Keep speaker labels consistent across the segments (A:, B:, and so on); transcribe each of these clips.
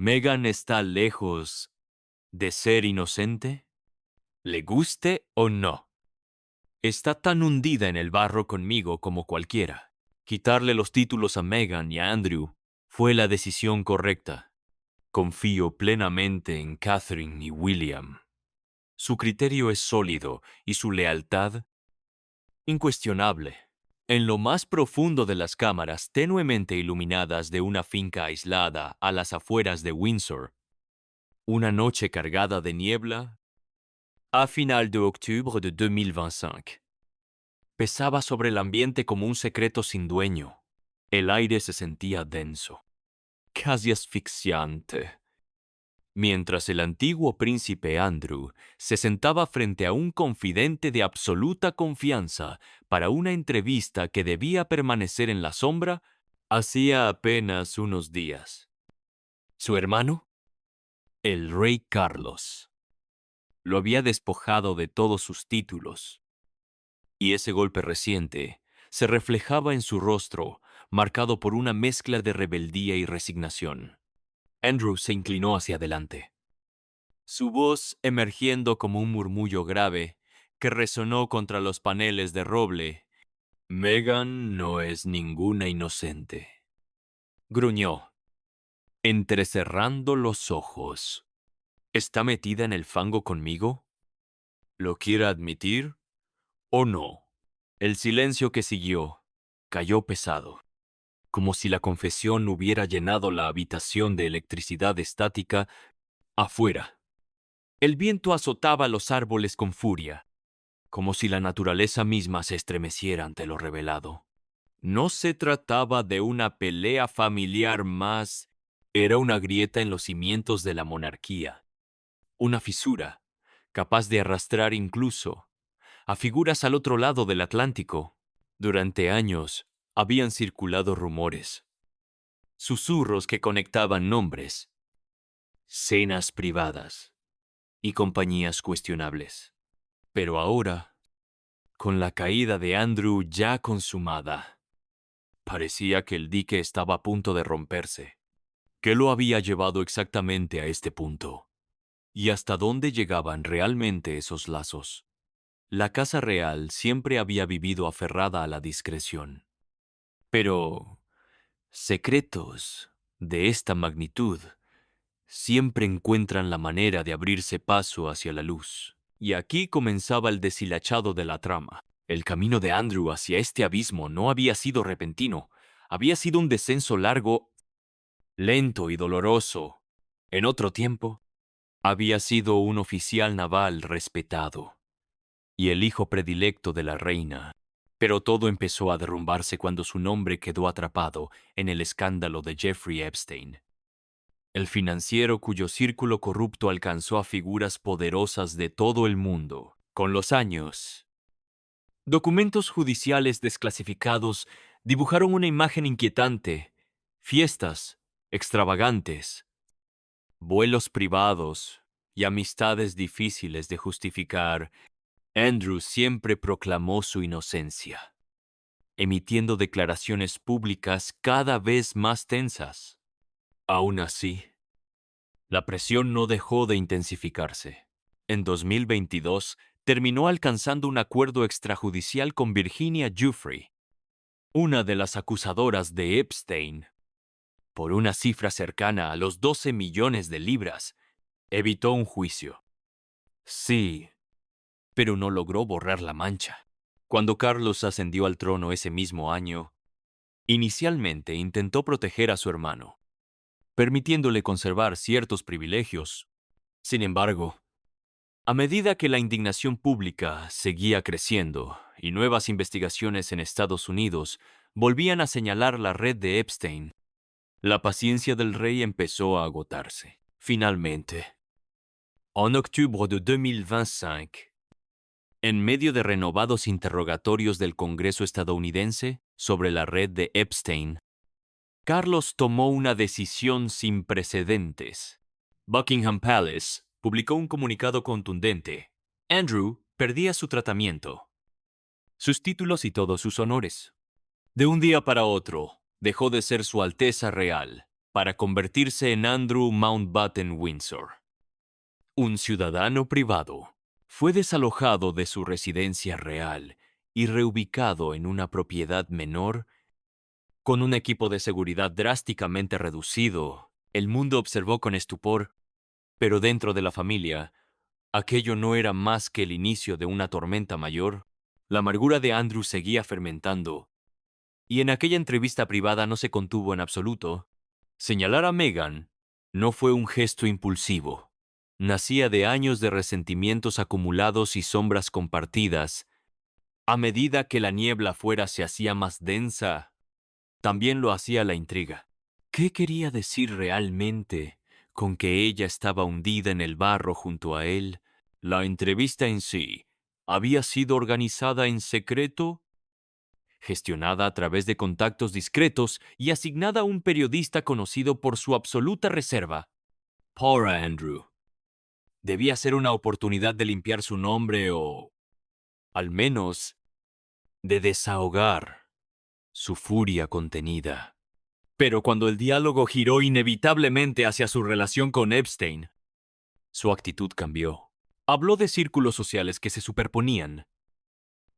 A: ¿Meghan está lejos de ser inocente? ¿Le guste o no? Está tan hundida en el barro conmigo como cualquiera. Quitarle los títulos a Meghan y a Andrew fue la decisión correcta. Confío plenamente en Catherine y William. Su criterio es sólido y su lealtad incuestionable. En lo más profundo de las cámaras tenuemente iluminadas de una finca aislada a las afueras de Windsor, una noche cargada de niebla, a final de octubre de 2025, pesaba sobre el ambiente como un secreto sin dueño. El aire se sentía denso, casi asfixiante, mientras el antiguo príncipe Andrew se sentaba frente a un confidente de absoluta confianza para una entrevista que debía permanecer en la sombra hacía apenas unos días. Su hermano, el rey Carlos, lo había despojado de todos sus títulos, y ese golpe reciente se reflejaba en su rostro, marcado por una mezcla de rebeldía y resignación. Andrew se inclinó hacia adelante, su voz emergiendo como un murmullo grave que resonó contra los paneles de roble. Meghan no es ninguna inocente, gruñó, entrecerrando los ojos. ¿Está metida en el fango conmigo? ¿Lo quiere admitir o no? El silencio que siguió cayó pesado, como si la confesión hubiera llenado la habitación de electricidad estática afuera. El viento azotaba los árboles con furia, como si la naturaleza misma se estremeciera ante lo revelado. No se trataba de una pelea familiar más, era una grieta en los cimientos de la monarquía, una fisura capaz de arrastrar incluso a figuras al otro lado del Atlántico. Durante años habían circulado rumores, susurros que conectaban nombres, cenas privadas y compañías cuestionables. Pero ahora, con la caída de Andrew ya consumada, parecía que el dique estaba a punto de romperse. ¿Qué lo había llevado exactamente a este punto? ¿Y hasta dónde llegaban realmente esos lazos? La Casa Real siempre había vivido aferrada a la discreción. Pero secretos de esta magnitud siempre encuentran la manera de abrirse paso hacia la luz. Y aquí comenzaba el deshilachado de la trama. El camino de Andrew hacia este abismo no había sido repentino, había sido un descenso largo, lento y doloroso. En otro tiempo, había sido un oficial naval respetado y el hijo predilecto de la reina. Pero todo empezó a derrumbarse cuando su nombre quedó atrapado en el escándalo de Jeffrey Epstein, el financiero cuyo círculo corrupto alcanzó a figuras poderosas de todo el mundo. Con los años, documentos judiciales desclasificados dibujaron una imagen inquietante: fiestas extravagantes, vuelos privados y amistades difíciles de justificar. Andrew siempre proclamó su inocencia, emitiendo declaraciones públicas cada vez más tensas. Aún así, la presión no dejó de intensificarse. En 2022, terminó alcanzando un acuerdo extrajudicial con Virginia Giuffre, una de las acusadoras de Epstein, por una cifra cercana a los 12 millones de libras. Evitó un juicio. Sí, pero no logró borrar la mancha. Cuando Carlos ascendió al trono ese mismo año, inicialmente intentó proteger a su hermano, permitiéndole conservar ciertos privilegios. Sin embargo, a medida que la indignación pública seguía creciendo y nuevas investigaciones en Estados Unidos volvían a señalar la red de Epstein, la paciencia del rey empezó a agotarse. Finalmente, en octubre de 2025, en medio de renovados interrogatorios del Congreso estadounidense sobre la red de Epstein, Carlos tomó una decisión sin precedentes. Buckingham Palace publicó un comunicado contundente. Andrew perdía su tratamiento, sus títulos y todos sus honores. De un día para otro, dejó de ser Su Alteza Real para convertirse en Andrew Mountbatten Windsor. Un ciudadano privado fue desalojado de su residencia real y reubicado en una propiedad menor con un equipo de seguridad drásticamente reducido. El mundo observó con estupor, pero dentro de la familia, aquello no era más que el inicio de una tormenta mayor. La amargura de Andrew seguía fermentando, y en aquella entrevista privada no se contuvo en absoluto. Señalar a Meghan no fue un gesto impulsivo. Nacía de años de resentimientos acumulados y sombras compartidas. A medida que la niebla afuera se hacía más densa, también lo hacía la intriga. ¿Qué quería decir realmente con que ella estaba hundida en el barro junto a él? La entrevista en sí había sido organizada en secreto, gestionada a través de contactos discretos y asignada a un periodista conocido por su absoluta reserva. Pobre Andrew. Debía ser una oportunidad de limpiar su nombre o, al menos, de desahogar su furia contenida. Pero cuando el diálogo giró inevitablemente hacia su relación con Epstein, su actitud cambió. Habló de círculos sociales que se superponían,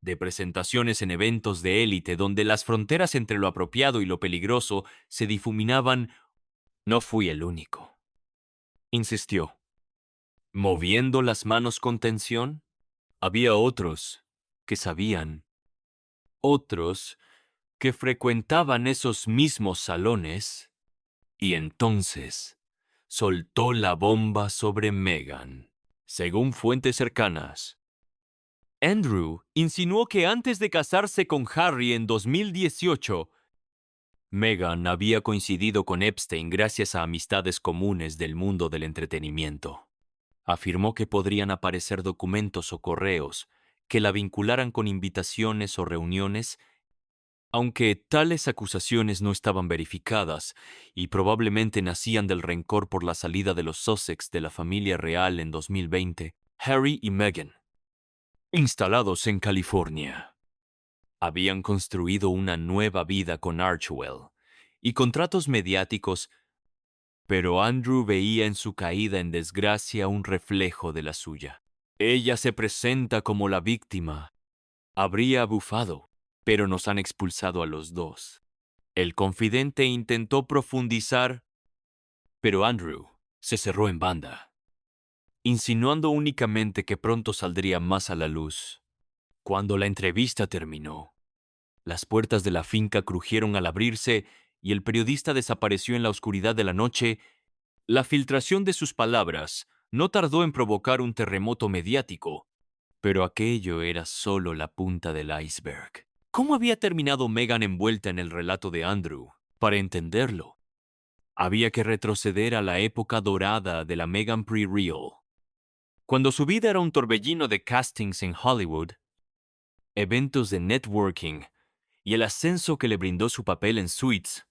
A: de presentaciones en eventos de élite donde las fronteras entre lo apropiado y lo peligroso se difuminaban. No fui el único, insistió. Moviendo las manos con tensión, había otros que sabían, otros que frecuentaban esos mismos salones, y entonces soltó la bomba sobre Meghan. Según fuentes cercanas, Andrew insinuó que antes de casarse con Harry en 2018, Meghan había coincidido con Epstein gracias a amistades comunes del mundo del entretenimiento. Afirmó que podrían aparecer documentos o correos que la vincularan con invitaciones o reuniones, aunque tales acusaciones no estaban verificadas y probablemente nacían del rencor por la salida de los Sussex de la familia real en 2020. Harry y Meghan, instalados en California, habían construido una nueva vida con Archewell y contratos mediáticos, pero Andrew veía en su caída en desgracia un reflejo de la suya. Ella se presenta como la víctima. Habría bufado, pero nos han expulsado a los dos. El confidente intentó profundizar, pero Andrew se cerró en banda, insinuando únicamente que pronto saldría más a la luz. Cuando la entrevista terminó, las puertas de la finca crujieron al abrirse y el periodista desapareció en la oscuridad de la noche. La filtración de sus palabras no tardó en provocar un terremoto mediático, pero aquello era solo la punta del iceberg. ¿Cómo había terminado Meghan envuelta en el relato de Andrew? Para entenderlo, había que retroceder a la época dorada de la Meghan pre-real, cuando su vida era un torbellino de castings en Hollywood, eventos de networking y el ascenso que le brindó su papel en Suits.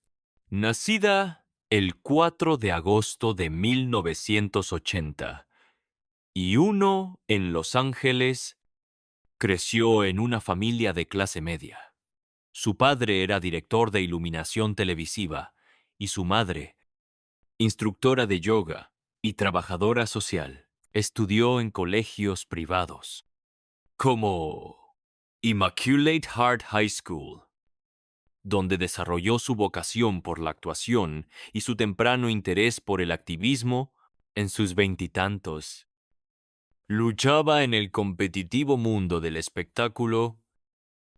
A: Nacida el 4 de agosto de 1980 y uno en Los Ángeles, creció en una familia de clase media. Su padre era director de iluminación televisiva y su madre, instructora de yoga y trabajadora social. Estudió en colegios privados, como Immaculate Heart High School, donde desarrolló su vocación por la actuación y su temprano interés por el activismo. En sus veintitantos, luchaba en el competitivo mundo del espectáculo,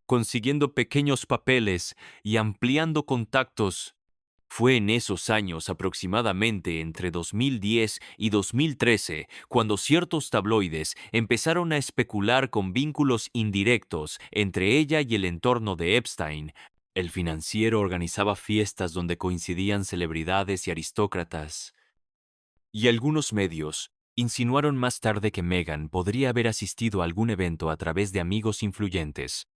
A: consiguiendo pequeños papeles y ampliando contactos. Fue en esos años, aproximadamente entre 2010 y 2013, cuando ciertos tabloides empezaron a especular con vínculos indirectos entre ella y el entorno de Epstein. El financiero organizaba fiestas donde coincidían celebridades y aristócratas, y algunos medios insinuaron más tarde que Meghan podría haber asistido a algún evento a través de amigos influyentes,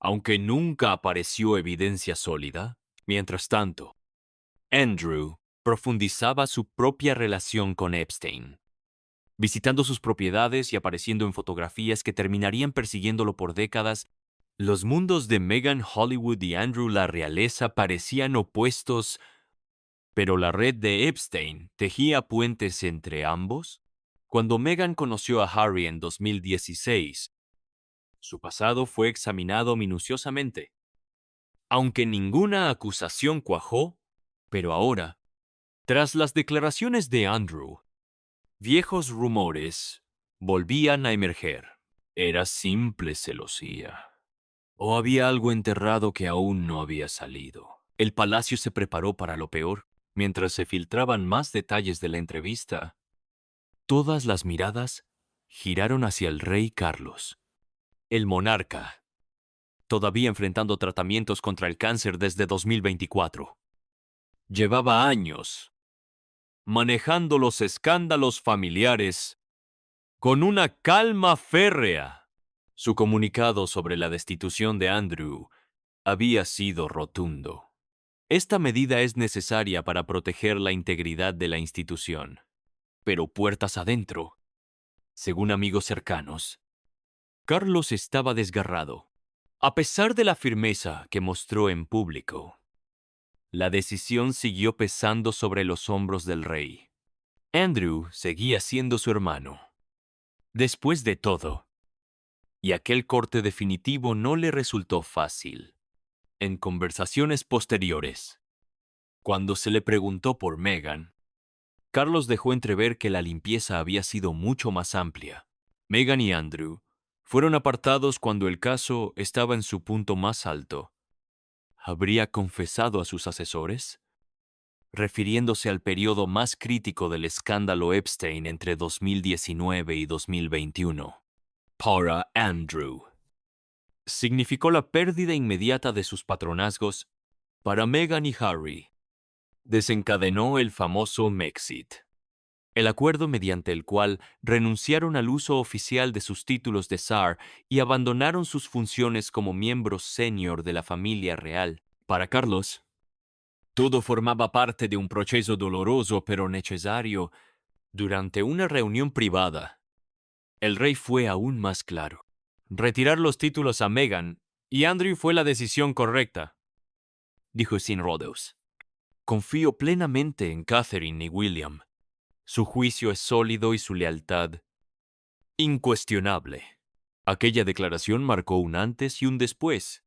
A: aunque nunca apareció evidencia sólida. Mientras tanto, Andrew profundizaba su propia relación con Epstein, visitando sus propiedades y apareciendo en fotografías que terminarían persiguiéndolo por décadas. Los mundos de Meghan Hollywood y Andrew la realeza parecían opuestos, Pero la red de Epstein tejía puentes entre ambos. Cuando Meghan conoció a Harry en 2016, su pasado fue examinado minuciosamente. Aunque ninguna acusación cuajó, pero ahora, tras las declaraciones de Andrew, viejos rumores volvían a emerger. ¿Era simple celosía? ¿O había algo enterrado que aún no había salido? El palacio se preparó para lo peor. Mientras se filtraban más detalles de la entrevista, todas las miradas giraron hacia el rey Carlos. El monarca, todavía enfrentando tratamientos contra el cáncer desde 2024. Llevaba años manejando los escándalos familiares con una calma férrea. Su comunicado sobre la destitución de Andrew había sido rotundo. Esta medida es necesaria para proteger la integridad de la institución. Pero puertas adentro, según amigos cercanos, Carlos estaba desgarrado. A pesar de la firmeza que mostró en público, la decisión siguió pesando sobre los hombros del rey. Andrew seguía siendo su hermano. Después de todo, y aquel corte definitivo no le resultó fácil. En conversaciones posteriores, cuando se le preguntó por Meghan, Carlos dejó entrever que la limpieza había sido mucho más amplia. Meghan y Andrew fueron apartados cuando el caso estaba en su punto más alto. ¿Habría confesado a sus asesores? Refiriéndose al periodo más crítico del escándalo Epstein entre 2019 y 2021. Para Andrew, significó la pérdida inmediata de sus patronazgos. Para Meghan y Harry, desencadenó el famoso Mexit, el acuerdo mediante el cual renunciaron al uso oficial de sus títulos de zar y abandonaron sus funciones como miembros senior de la familia real. Para Carlos, todo formaba parte de un proceso doloroso pero necesario. Durante una reunión privada, el rey fue aún más claro. Retirar los títulos a Meghan y Andrew fue la decisión correcta, dijo sin rodeos. Confío plenamente en Catherine y William. Su juicio es sólido y su lealtad incuestionable. Aquella declaración marcó un antes y un después,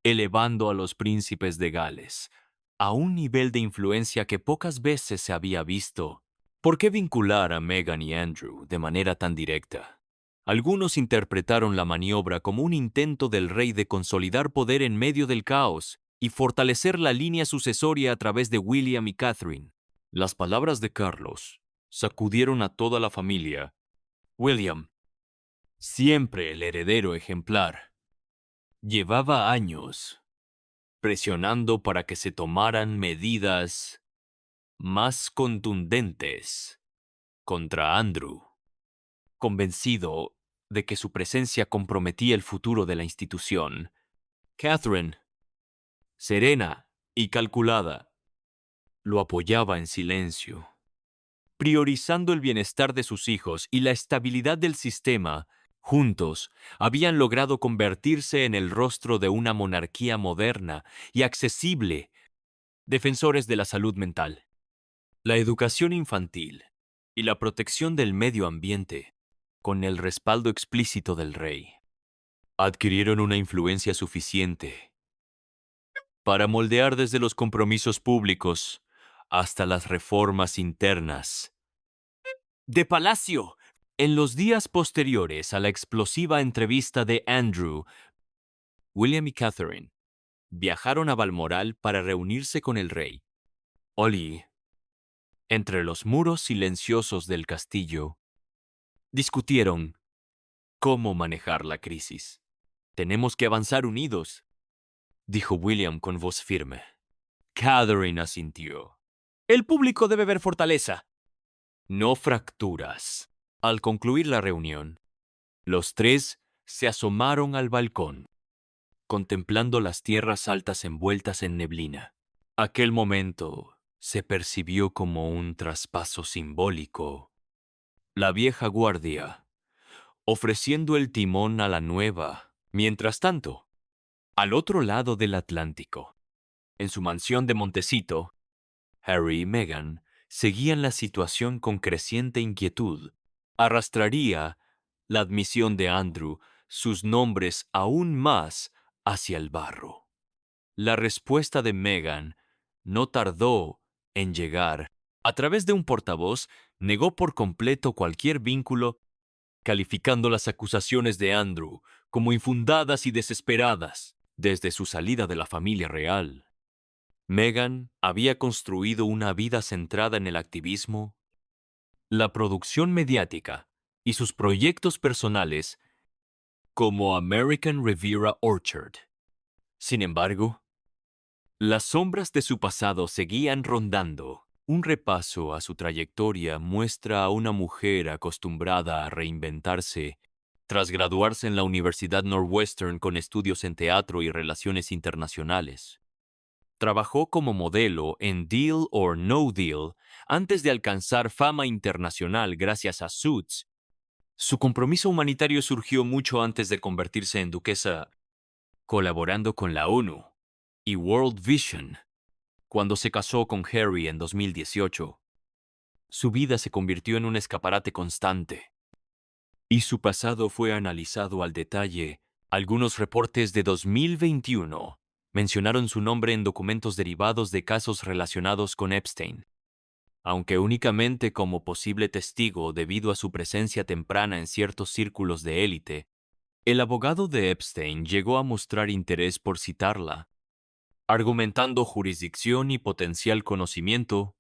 A: elevando a los príncipes de Gales a un nivel de influencia que pocas veces se había visto. ¿Por qué vincular a Meghan y Andrew de manera tan directa? Algunos interpretaron la maniobra como un intento del rey de consolidar poder en medio del caos y fortalecer la línea sucesoria a través de William y Catherine. Las palabras de Carlos sacudieron a toda la familia. William, siempre el heredero ejemplar, llevaba años presionando para que se tomaran medidas más contundentes contra Andrew, convencido de que su presencia comprometía el futuro de la institución. Catherine, serena y calculada, lo apoyaba en silencio, priorizando el bienestar de sus hijos y la estabilidad del sistema. Juntos habían logrado convertirse en el rostro de una monarquía moderna y accesible, defensores de la salud mental, la educación infantil y la protección del medio ambiente, con el respaldo explícito del rey. Adquirieron una influencia suficiente para moldear desde los compromisos públicos hasta las reformas internas de Palacio. En los días posteriores a la explosiva entrevista de Andrew, William y Catherine viajaron a Balmoral para reunirse con el rey. Ollie, entre los muros silenciosos del castillo, discutieron cómo manejar la crisis. Tenemos que avanzar unidos, dijo William con voz firme. Catherine asintió. El público debe ver fortaleza, no fracturas. Al concluir la reunión, los tres se asomaron al balcón, contemplando las tierras altas envueltas en neblina. Aquel momento se percibió como un traspaso simbólico. La vieja guardia, ofreciendo el timón a la nueva. Mientras tanto, al otro lado del Atlántico, en su mansión de Montecito, Harry y Meghan seguían la situación con creciente inquietud. ¿Arrastraría la admisión de Andrew sus nombres aún más hacia el barro? La respuesta de Meghan no tardó en llegar. A través de un portavoz, negó por completo cualquier vínculo, calificando las acusaciones de Andrew como infundadas y desesperadas desde su salida de la familia real. Meghan había construido una vida centrada en el activismo, la producción mediática y sus proyectos personales como American Riviera Orchard. Sin embargo, las sombras de su pasado seguían rondando. Un repaso a su trayectoria muestra a una mujer acostumbrada a reinventarse tras graduarse en la Universidad Northwestern con estudios en teatro y relaciones internacionales. Trabajó como modelo en Deal or No Deal antes de alcanzar fama internacional gracias a Suits. Su compromiso humanitario surgió mucho antes de convertirse en duquesa, colaborando con la ONU y World Vision. Cuando se casó con Harry en 2018, su vida se convirtió en un escaparate constante, y su pasado fue analizado al detalle. Algunos reportes de 2021 mencionaron su nombre en documentos derivados de casos relacionados con Epstein, aunque únicamente como posible testigo debido a su presencia temprana en ciertos círculos de élite. El abogado de Epstein llegó a mostrar interés por citarla, argumentando jurisdicción y potencial conocimiento,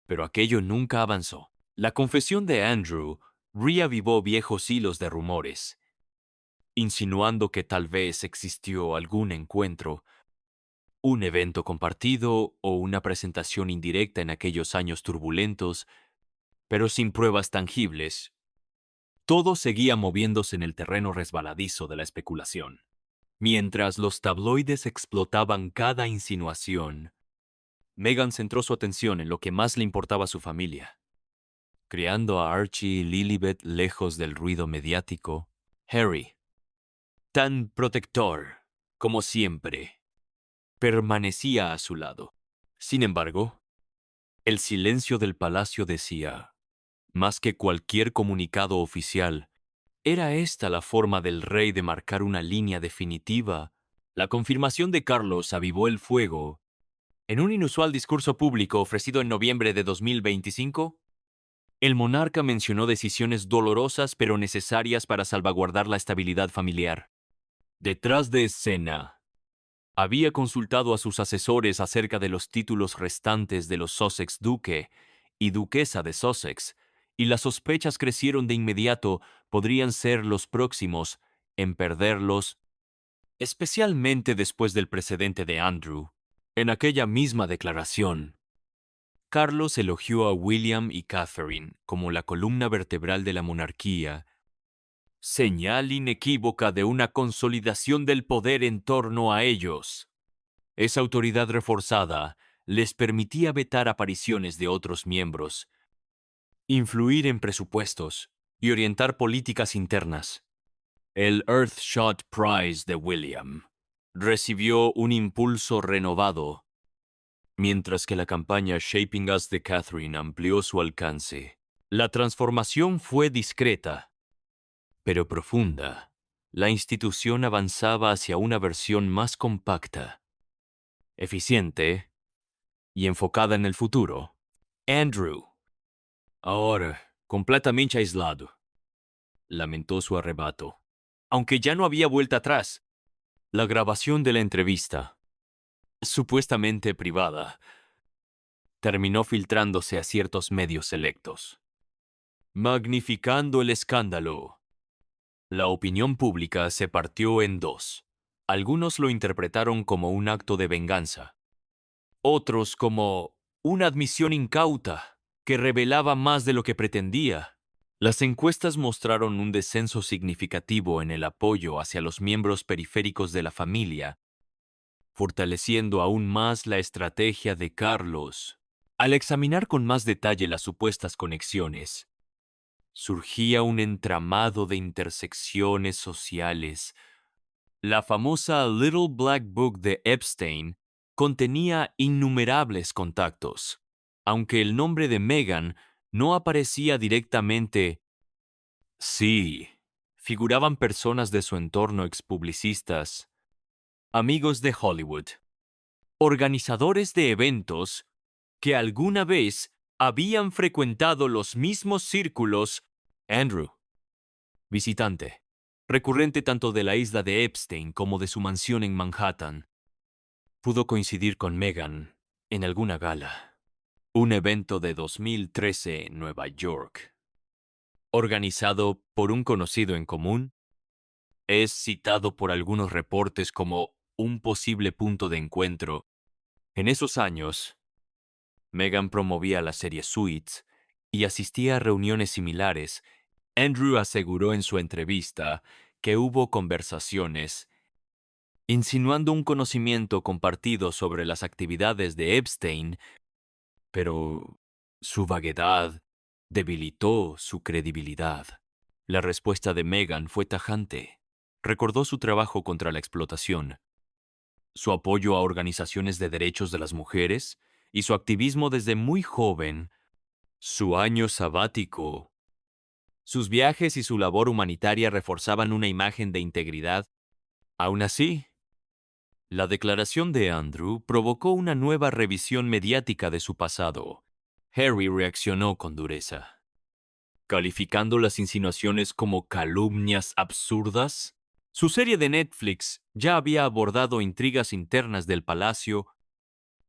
A: pero aquello nunca avanzó. La confesión de Andrew reavivó viejos hilos de rumores, insinuando que tal vez existió algún encuentro, un evento compartido o una presentación indirecta en aquellos años turbulentos, pero sin pruebas tangibles. Todo seguía moviéndose en el terreno resbaladizo de la especulación. Mientras los tabloides explotaban cada insinuación, Meghan centró su atención en lo que más le importaba a su familia. Criando a Archie y Lilibet lejos del ruido mediático, Harry, tan protector como siempre, permanecía a su lado. Sin embargo, el silencio del palacio decía, más que cualquier comunicado oficial, ¿era esta la forma del rey de marcar una línea definitiva? La confirmación de Carlos avivó el fuego. En un inusual discurso público ofrecido en noviembre de 2025, el monarca mencionó decisiones dolorosas pero necesarias para salvaguardar la estabilidad familiar. Detrás de escena, había consultado a sus asesores acerca de los títulos restantes de los Sussex Duque y Duquesa de Sussex, y las sospechas crecieron de inmediato podrían ser los próximos en perderlos, especialmente después del precedente de Andrew. En aquella misma declaración, Carlos elogió a William y Catherine como la columna vertebral de la monarquía, señal inequívoca de una consolidación del poder en torno a ellos. Esa autoridad reforzada les permitía vetar apariciones de otros miembros, influir en presupuestos y orientar políticas internas. El Earthshot Prize de William recibió un impulso renovado, mientras que la campaña Shaping Us de Catherine amplió su alcance. La transformación fue discreta, pero profunda. La institución avanzaba hacia una versión más compacta, eficiente y enfocada en el futuro. Andrew, ahora completamente aislado, lamentó su arrebato. Aunque ya no había vuelta atrás. La grabación de la entrevista, supuestamente privada, terminó filtrándose a ciertos medios selectos, magnificando el escándalo. La opinión pública se partió en dos. Algunos lo interpretaron como un acto de venganza, otros como una admisión incauta que revelaba más de lo que pretendía. Las encuestas mostraron un descenso significativo en el apoyo hacia los miembros periféricos de la familia, fortaleciendo aún más la estrategia de Carlos. Al examinar con más detalle las supuestas conexiones, surgía un entramado de intersecciones sociales. La famosa Little Black Book de Epstein contenía innumerables contactos, Aunque el nombre de Meghan no aparecía directamente, sí, figuraban personas de su entorno expublicistas, amigos de Hollywood, organizadores de eventos que alguna vez habían frecuentado los mismos círculos. Andrew, visitante, recurrente tanto de la isla de Epstein como de su mansión en Manhattan, pudo coincidir con Meghan en alguna gala, un evento de 2013 en Nueva York, organizado por un conocido en común. Es citado por algunos reportes como un posible punto de encuentro. En esos años, Meghan promovía la serie Suits y asistía a reuniones similares. Andrew aseguró en su entrevista que hubo conversaciones insinuando un conocimiento compartido sobre las actividades de Epstein, pero su vaguedad debilitó su credibilidad. La respuesta de Meghan fue tajante. Recordó su trabajo contra la explotación, su apoyo a organizaciones de derechos de las mujeres y su activismo desde muy joven, su año sabático. Sus viajes y su labor humanitaria reforzaban una imagen de integridad. Aún así, la declaración de Andrew provocó una nueva revisión mediática de su pasado. Harry reaccionó con dureza, calificando las insinuaciones como calumnias absurdas. Su serie de Netflix ya había abordado intrigas internas del palacio,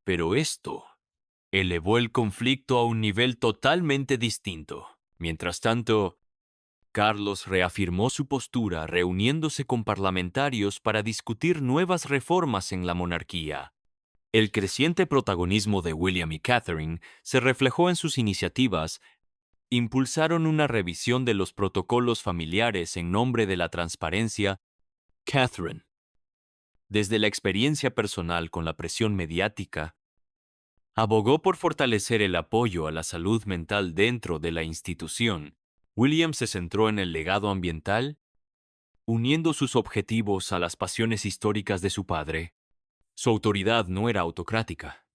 A: pero esto elevó el conflicto a un nivel totalmente distinto. Mientras tanto, Carlos reafirmó su postura reuniéndose con parlamentarios para discutir nuevas reformas en la monarquía. El creciente protagonismo de William y Catherine se reflejó en sus iniciativas. Impulsaron una revisión de los protocolos familiares en nombre de la transparencia. Catherine, desde la experiencia personal con la presión mediática, abogó por fortalecer el apoyo a la salud mental dentro de la institución. William se centró en el legado ambiental, uniendo sus objetivos a las pasiones históricas de su padre. Su autoridad no era autocrática,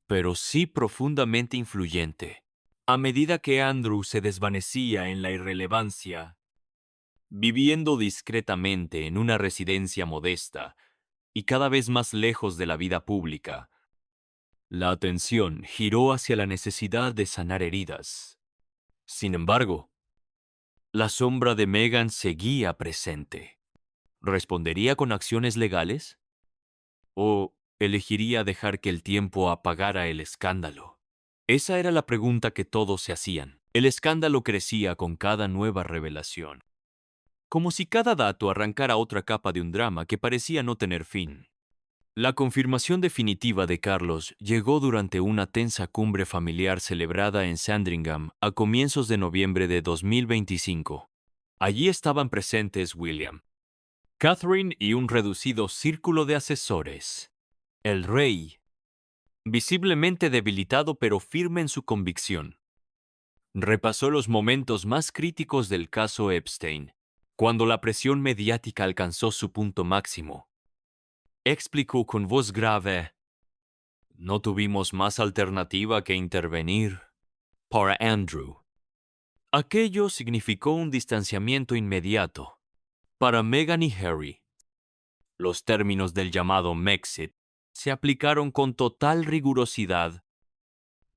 A: pero sí profundamente influyente. A medida que Andrew se desvanecía en la irrelevancia, viviendo discretamente en una residencia modesta y cada vez más lejos de la vida pública, la atención giró hacia la necesidad de sanar heridas. Sin embargo, la sombra de Meghan seguía presente. ¿Respondería con acciones legales? ¿O elegiría dejar que el tiempo apagara el escándalo? Esa era la pregunta que todos se hacían. El escándalo crecía con cada nueva revelación, como si cada dato arrancara otra capa de un drama que parecía no tener fin. La confirmación definitiva de Carlos llegó durante una tensa cumbre familiar celebrada en Sandringham a comienzos de noviembre de 2025. Allí estaban presentes William, Catherine y un reducido círculo de asesores. El rey, visiblemente debilitado pero firme en su convicción, repasó los momentos más críticos del caso Epstein, cuando la presión mediática alcanzó su punto máximo. Explicó con voz grave: no tuvimos más alternativa que intervenir. Para Andrew, aquello significó un distanciamiento inmediato. Para Meghan y Harry, los términos del llamado Mexit se aplicaron con total rigurosidad,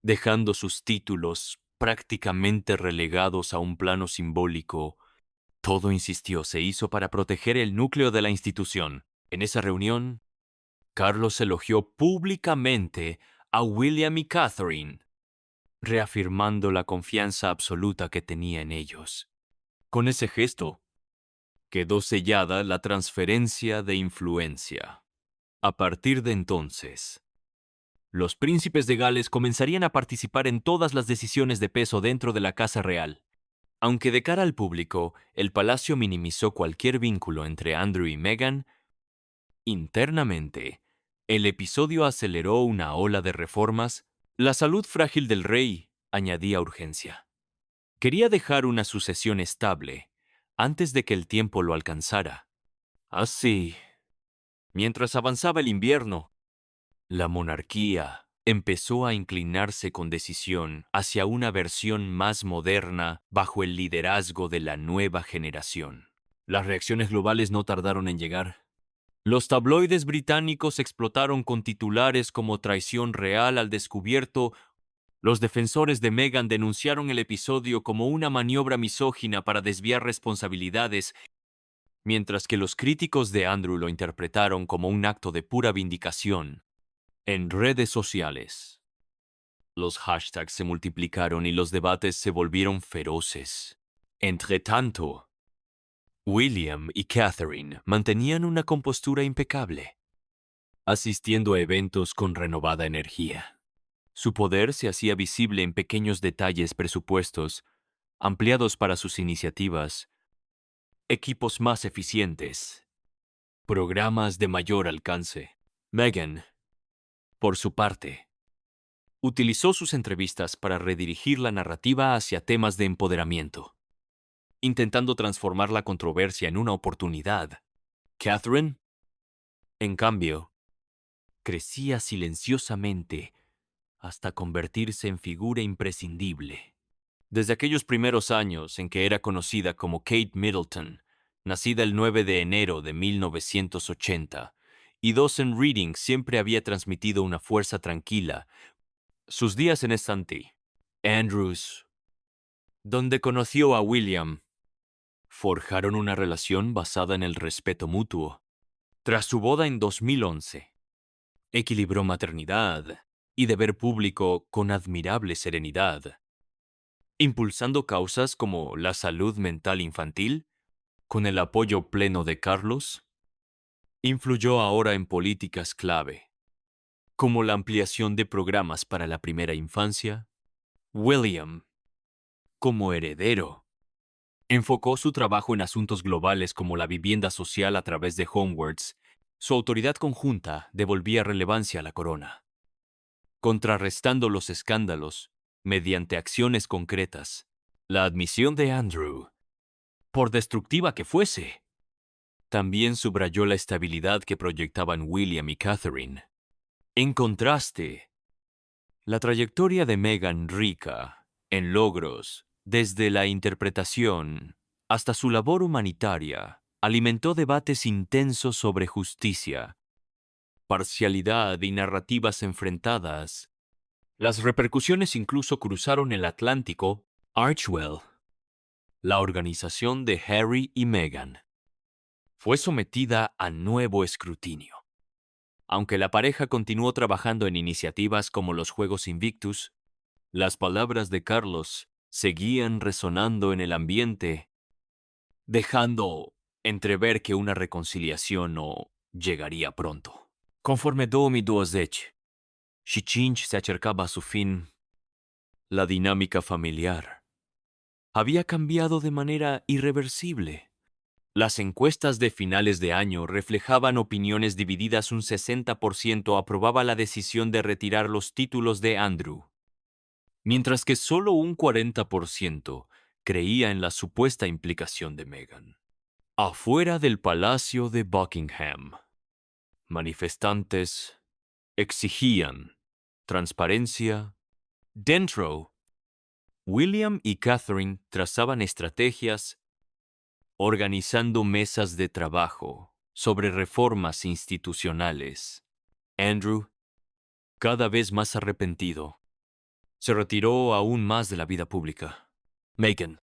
A: dejando sus títulos prácticamente relegados a un plano simbólico. Todo, insistió, se hizo para proteger el núcleo de la institución. En esa reunión, Carlos elogió públicamente a William y Catherine, reafirmando la confianza absoluta que tenía en ellos. Con ese gesto, quedó sellada la transferencia de influencia. A partir de entonces, los príncipes de Gales comenzarían a participar en todas las decisiones de peso dentro de la Casa Real. Aunque de cara al público, el palacio minimizó cualquier vínculo entre Andrew y Meghan, internamente, el episodio aceleró una ola de reformas. La salud frágil del rey añadía urgencia. Quería dejar una sucesión estable antes de que el tiempo lo alcanzara. Así, mientras avanzaba el invierno, la monarquía empezó a inclinarse con decisión hacia una versión más moderna bajo el liderazgo de la nueva generación. Las reacciones globales no tardaron en llegar. Los tabloides británicos explotaron con titulares como traición real al descubierto. Los defensores de Meghan denunciaron el episodio como una maniobra misógina para desviar responsabilidades, mientras que los críticos de Andrew lo interpretaron como un acto de pura vindicación. En redes sociales, los hashtags se multiplicaron y los debates se volvieron feroces. Entretanto, William y Catherine mantenían una compostura impecable, asistiendo a eventos con renovada energía. Su poder se hacía visible en pequeños detalles presupuestos, ampliados para sus iniciativas, equipos más eficientes, programas de mayor alcance. Meghan, por su parte, utilizó sus entrevistas para redirigir la narrativa hacia temas de empoderamiento, intentando transformar la controversia en una oportunidad. Catherine, en cambio, crecía silenciosamente hasta convertirse en figura imprescindible. Desde aquellos primeros años en que era conocida como Kate Middleton, nacida el 9 de enero de 1980, y Dawson Reading siempre había transmitido una fuerza tranquila. Sus días en St. Andrews, donde conoció a William, forjaron una relación basada en el respeto mutuo. Tras su boda en 2011, equilibró maternidad y deber público con admirable serenidad, impulsando causas como la salud mental infantil, con el apoyo pleno de Carlos. Influyó ahora en políticas clave, como la ampliación de programas para la primera infancia. William, como heredero, enfocó su trabajo en asuntos globales como la vivienda social a través de Homewards. Su autoridad conjunta devolvía relevancia a la corona, contrarrestando los escándalos mediante acciones concretas. La admisión de Andrew, por destructiva que fuese, también subrayó la estabilidad que proyectaban William y Catherine. En contraste, la trayectoria de Meghan, rica en logros, desde la interpretación hasta su labor humanitaria, alimentó debates intensos sobre justicia, parcialidad y narrativas enfrentadas. Las repercusiones incluso cruzaron el Atlántico. Archewell, la organización de Harry y Meghan, fue sometida a nuevo escrutinio. Aunque la pareja continuó trabajando en iniciativas como los Juegos Invictus, las palabras de Carlos seguían resonando en el ambiente, dejando entrever que una reconciliación no llegaría pronto. Conforme 2012, Shichinch se acercaba a su fin, la dinámica familiar había cambiado de manera irreversible. Las encuestas de finales de año reflejaban opiniones divididas. Un 60% aprobaba la decisión de retirar los títulos de Andrew, mientras que solo un 40% creía en la supuesta implicación de Meghan. Afuera del Palacio de Buckingham, manifestantes exigían transparencia. Dentro, William y Catherine trazaban estrategias, organizando mesas de trabajo sobre reformas institucionales. Andrew, cada vez más arrepentido, se retiró aún más de la vida pública. Meghan,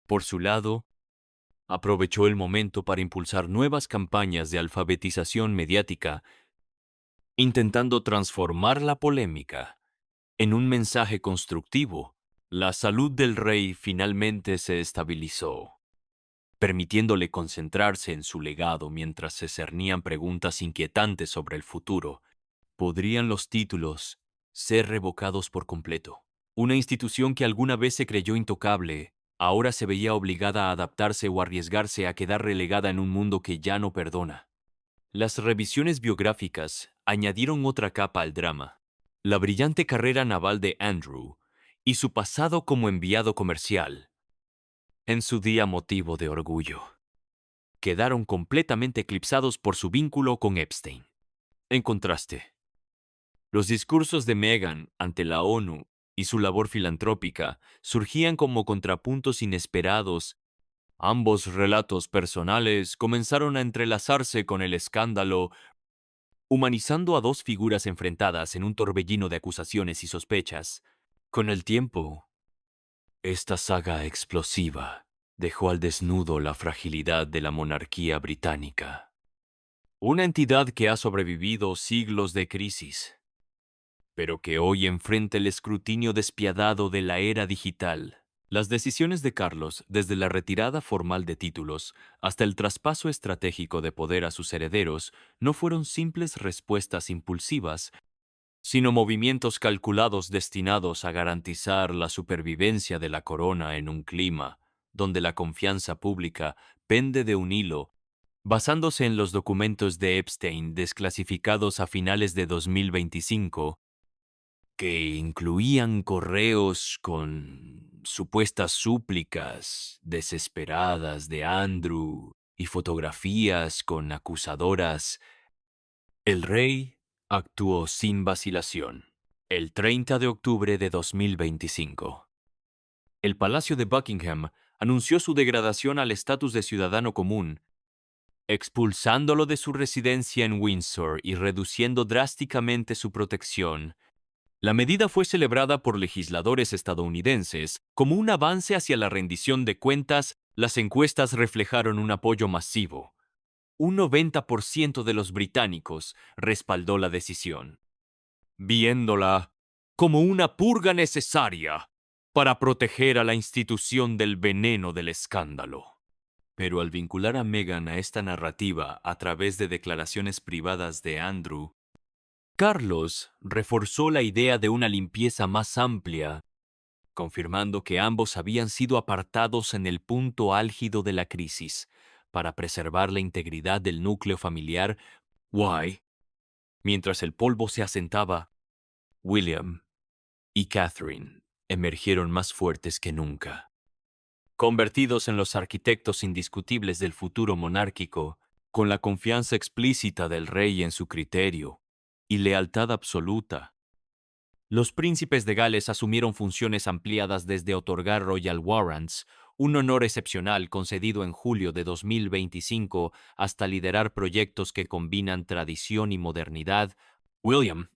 A: por su lado, aprovechó el momento para impulsar nuevas campañas de alfabetización mediática, intentando transformar la polémica en un mensaje constructivo. La salud del rey finalmente se estabilizó, permitiéndole concentrarse en su legado mientras se cernían preguntas inquietantes sobre el futuro. ¿Podrían los títulos ser revocados por completo? Una institución que alguna vez se creyó intocable, ahora se veía obligada a adaptarse o arriesgarse a quedar relegada en un mundo que ya no perdona. Las revisiones biográficas añadieron otra capa al drama. La brillante carrera naval de Andrew y su pasado como enviado comercial, en su día motivo de orgullo, quedaron completamente eclipsados por su vínculo con Epstein. En contraste, Los discursos de Meghan ante la ONU y su labor filantrópica surgían como contrapuntos inesperados. Ambos relatos personales comenzaron a entrelazarse con el escándalo, humanizando a dos figuras enfrentadas en un torbellino de acusaciones y sospechas. Con el tiempo, esta saga explosiva dejó al desnudo la fragilidad de la monarquía británica, una entidad que ha sobrevivido siglos de crisis, pero que hoy enfrenta el escrutinio despiadado de la era digital. Las decisiones de Carlos, desde la retirada formal de títulos hasta el traspaso estratégico de poder a sus herederos, no fueron simples respuestas impulsivas, sino movimientos calculados destinados a garantizar la supervivencia de la corona en un clima donde la confianza pública pende de un hilo, basándose en los documentos de Epstein desclasificados a finales de 2025, que incluían correos con supuestas súplicas desesperadas de Andrew y fotografías con acusadoras. El rey actuó sin vacilación. El 30 de octubre de 2025, el Palacio de Buckingham anunció su degradación al estatus de ciudadano común, expulsándolo de su residencia en Windsor y reduciendo drásticamente su protección. La medida fue celebrada por legisladores estadounidenses como un avance hacia la rendición de cuentas. Las encuestas reflejaron un apoyo masivo. Un 90% de los británicos respaldó la decisión, viéndola como una purga necesaria para proteger a la institución del veneno del escándalo. Pero al vincular a Meghan a esta narrativa a través de declaraciones privadas de Andrew, Carlos reforzó la idea de una limpieza más amplia, confirmando que ambos habían sido apartados en el punto álgido de la crisis para preservar la integridad del núcleo familiar. Mientras el polvo se asentaba, William y Catherine emergieron más fuertes que nunca, convertidos en los arquitectos indiscutibles del futuro monárquico, con la confianza explícita del rey en su criterio y lealtad absoluta. Los príncipes de Gales asumieron funciones ampliadas desde otorgar Royal Warrants, un honor excepcional concedido en julio de 2025, hasta liderar proyectos que combinan tradición y modernidad. William,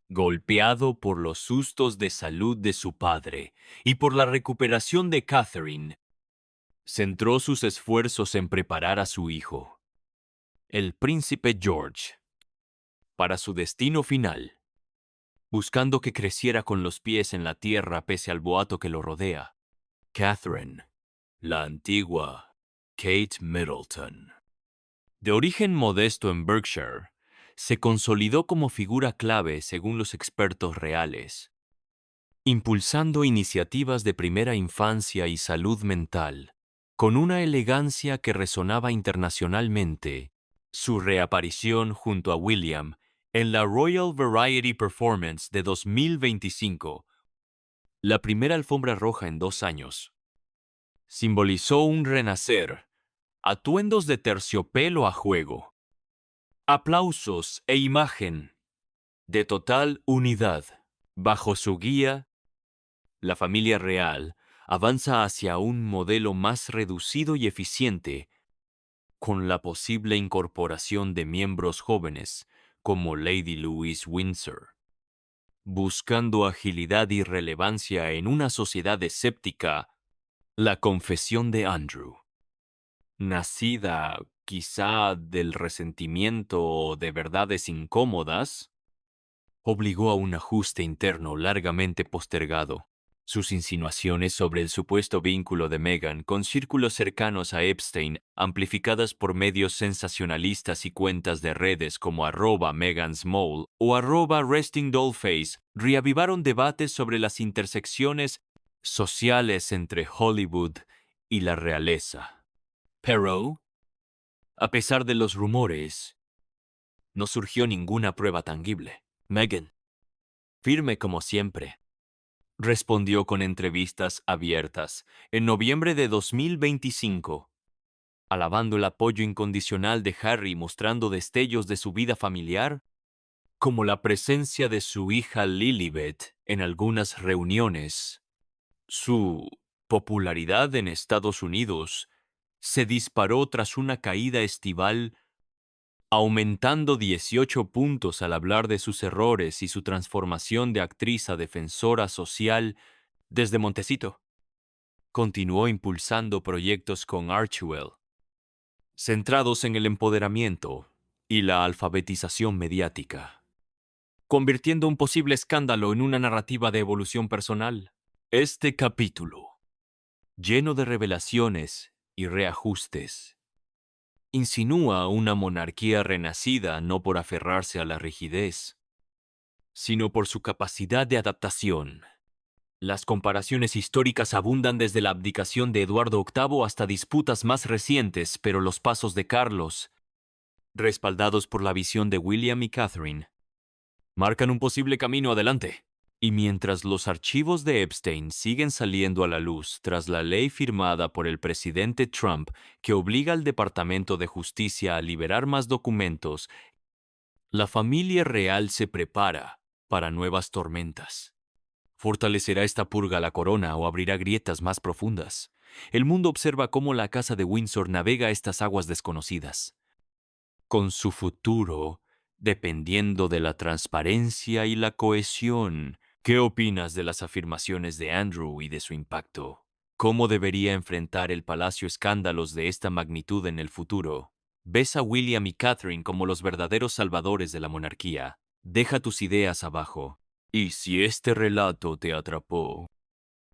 A: golpeado por los sustos de salud de su padre y por la recuperación de Catherine, centró sus esfuerzos en preparar a su hijo, el príncipe George, para su destino final, buscando que creciera con los pies en la tierra pese al boato que lo rodea. Catherine, la antigua Kate Middleton, de origen modesto en Berkshire, se consolidó como figura clave según los expertos reales, impulsando iniciativas de primera infancia y salud mental, con una elegancia que resonaba internacionalmente. Su reaparición junto a William en la Royal Variety Performance de 2025, la primera alfombra roja en 2 años, simbolizó un renacer, atuendos de terciopelo a juego, aplausos e imagen de total unidad. Bajo su guía, la familia real avanza hacia un modelo más reducido y eficiente, con la posible incorporación de miembros jóvenes como Lady Louise Windsor, buscando agilidad y relevancia en una sociedad escéptica. La confesión de Andrew, nacida quizá del resentimiento o de verdades incómodas, obligó a un ajuste interno largamente postergado. Sus insinuaciones sobre el supuesto vínculo de Meghan con círculos cercanos a Epstein, amplificadas por medios sensacionalistas y cuentas de redes como @MeghansMole o @RestingDollface, reavivaron debates sobre las intersecciones sociales entre Hollywood y la realeza. Pero, a pesar de los rumores, no surgió ninguna prueba tangible. Meghan, firme como siempre, respondió con entrevistas abiertas en noviembre de 2025, alabando el apoyo incondicional de Harry, mostrando destellos de su vida familiar. como la presencia de su hija Lilibet en algunas reuniones. Su popularidad en Estados Unidos se disparó tras una caída estival, aumentando 18 puntos al hablar de sus errores y su transformación de actriz a defensora social desde Montecito. Continuó impulsando proyectos con Archewell, centrados en el empoderamiento y la alfabetización mediática, convirtiendo un posible escándalo en una narrativa de evolución personal. Este capítulo, lleno de revelaciones y reajustes, insinúa una monarquía renacida no por aferrarse a la rigidez, sino por su capacidad de adaptación. Las comparaciones históricas abundan desde la abdicación de Eduardo VIII hasta disputas más recientes, pero los pasos de Carlos, respaldados por la visión de William y Catherine, marcan un posible camino adelante. Y mientras los archivos de Epstein siguen saliendo a la luz tras la ley firmada por el presidente Trump que obliga al Departamento de Justicia a liberar más documentos, la familia real se prepara para nuevas tormentas. ¿Fortalecerá esta purga la corona o abrirá grietas más profundas? El mundo observa cómo la Casa de Windsor navega estas aguas desconocidas, con su futuro dependiendo de la transparencia y la cohesión. ¿Qué opinas de las afirmaciones de Andrew y de su impacto? ¿Cómo debería enfrentar el palacio escándalos de esta magnitud en el futuro? ¿Ves a William y Catherine como los verdaderos salvadores de la monarquía? Deja tus ideas abajo. Y si este relato te atrapó,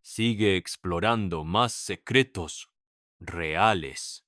A: sigue explorando más secretos reales.